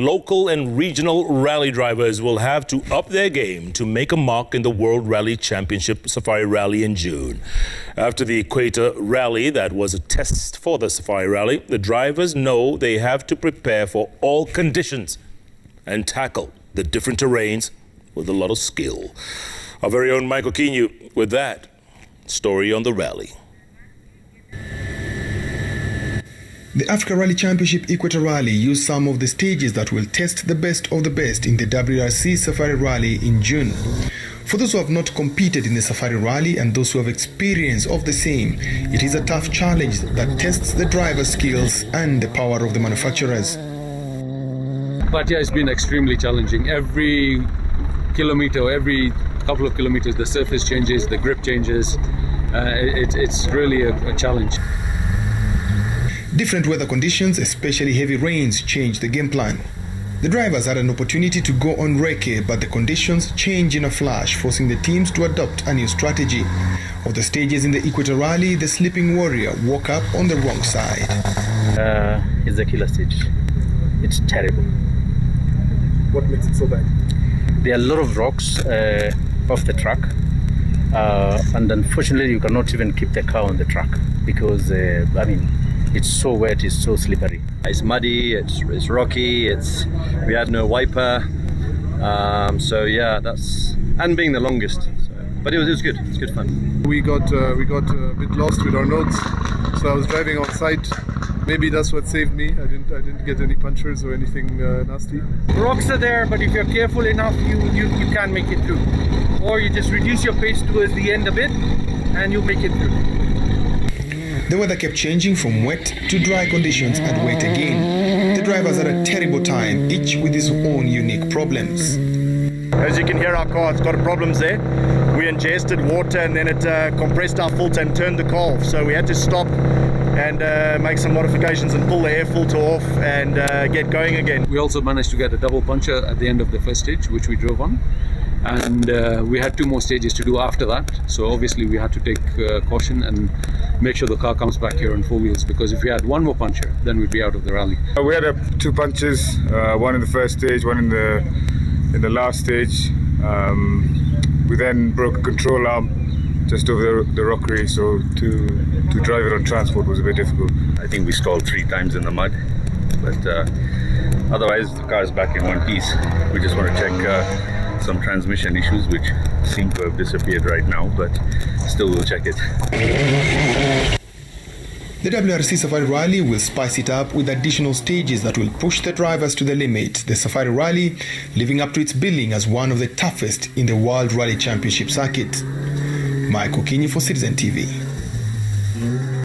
Local and regional rally drivers will have to up their game to make a mark in the World Rally Championship Safari Rally in June. After the Equator Rally, that was a test for the Safari Rally, the drivers know they have to prepare for all conditions and tackle the different terrains with a lot of skill. Our very own Michael Kinyu with that story on the rally. The Africa Rally Championship Equator Rally used some of the stages that will test the best of the best in the WRC Safari Rally in June. For those who have not competed in the Safari Rally and those who have experience of the same, it is a tough challenge that tests the driver's skills and the power of the manufacturers. But yeah, it's been extremely challenging. Every kilometer, every couple of kilometers, the surface changes, the grip changes. It's really a challenge. Different weather conditions, especially heavy rains, changed the game plan. The drivers had an opportunity to go on recce, but the conditions changed in a flash, forcing the teams to adopt a new strategy. Of the stages in the Equator Rally, the Sleeping Warrior woke up on the wrong side. It's the killer stage. It's terrible. What makes it so bad? There are a lot of rocks off the track, and unfortunately you cannot even keep the car on the track because, it's so wet, it's so slippery. It's muddy, it's rocky, we had no wiper, so yeah, and being the longest, but it was good. It's good fun. We got a bit lost with our notes, so I was driving on site. Maybe that's what saved me. I didn't get any punctures or anything nasty. Rocks are there, but if you're careful enough, you can make it through, or you just reduce your pace towards the end a bit, and you'll make it through. The weather kept changing from wet to dry conditions and wet again. The drivers had a terrible time, each with his own unique problems. As you can hear, our car has got problems there. We ingested water and then it compressed our filter and turned the car off. So we had to stop and make some modifications and pull the air filter off and get going again. We also managed to get a double puncture at the end of the first stage, which we drove on. And we had 2 more stages to do after that, so obviously we had to take caution and make sure the car comes back here on 4 wheels, because if we had 1 more puncture, then we'd be out of the rally. We had 2 punches, one in the first stage, one in the last stage. We then broke a control arm just over the rockery, so to drive it on transport was a bit difficult. I think we stalled 3 times in the mud, but otherwise the car is back in one piece. We just want to check some transmission issues which seem to have disappeared right now, but still we'll check it. The WRC Safari Rally will spice it up with additional stages that will push the drivers to the limit. The Safari Rally living up to its billing as one of the toughest in the World Rally Championship circuit. Michael Kinyu for Citizen TV.